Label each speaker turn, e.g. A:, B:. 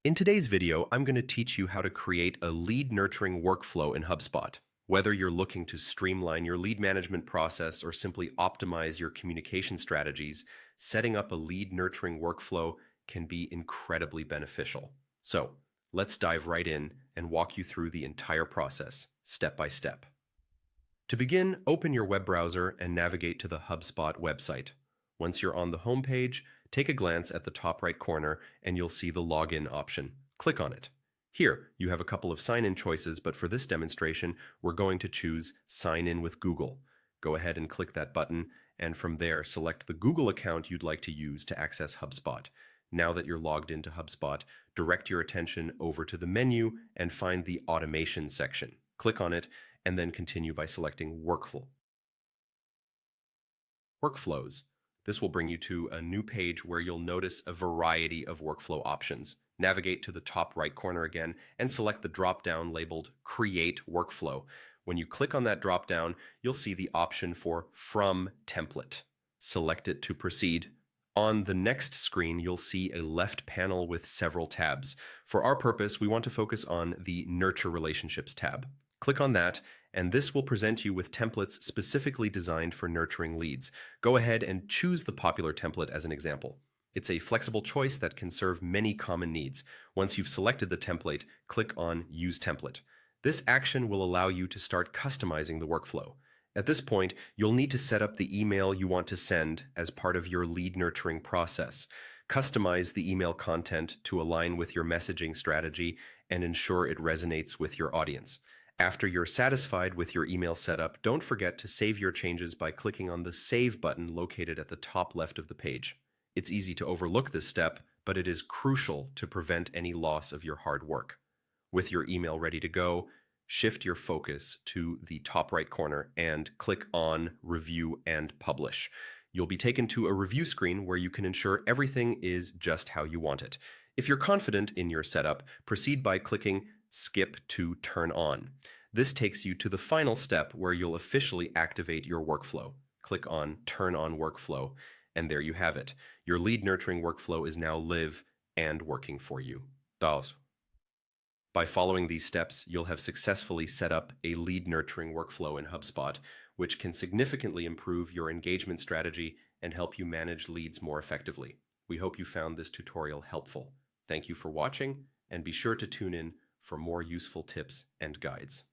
A: In today's video, I'm going to teach you how to create a lead nurturing workflow in HubSpot. Whether you're looking to streamline your lead management process or simply optimize your communication strategies, setting up a lead nurturing workflow can be incredibly beneficial. So, let's dive right in and walk you through the entire process, step by step. To begin, open your web browser and navigate to the HubSpot website. Once you're on the home page, take a glance at the top right corner and you'll see the login option. Click on it. Here, you have a couple of sign-in choices, but for this demonstration, we're going to choose Sign In with Google. Go ahead and click that button, and from there, select the Google account you'd like to use to access HubSpot. Now that you're logged into HubSpot, direct your attention over to the menu and find the Automation section. Click on it, and then continue by selecting Workflows. This will bring you to a new page where you'll notice a variety of workflow options. Navigate to the top right corner again and select the drop-down labeled Create Workflow. When you click on that drop-down, you'll see the option for From Template. Select it to proceed. On the next screen, you'll see a left panel with several tabs. For our purpose, we want to focus on the Nurture Relationships tab. Click on that, and this will present you with templates specifically designed for nurturing leads. Go ahead and choose the popular template as an example. It's a flexible choice that can serve many common needs. Once you've selected the template, click on Use Template. This action will allow you to start customizing the workflow. At this point, you'll need to set up the email you want to send as part of your lead nurturing process. Customize the email content to align with your messaging strategy and ensure it resonates with your audience. After you're satisfied with your email setup, don't forget to save your changes by clicking on the Save button located at the top left of the page. It's easy to overlook this step, but it is crucial to prevent any loss of your hard work. With your email ready to go, shift your focus to the top right corner and click on Review and Publish. You'll be taken to a review screen where you can ensure everything is just how you want it. If you're confident in your setup, proceed by clicking Skip to Turn On. This takes you to the final step where you'll officially activate your workflow. Click on Turn On Workflow, and there you have it. Your lead nurturing workflow is now live and working for you. Thus, by following these steps, you'll have successfully set up a lead nurturing workflow in HubSpot, which can significantly improve your engagement strategy and help you manage leads more effectively. We hope you found this tutorial helpful. Thank you for watching, and be sure to tune in for more useful tips and guides.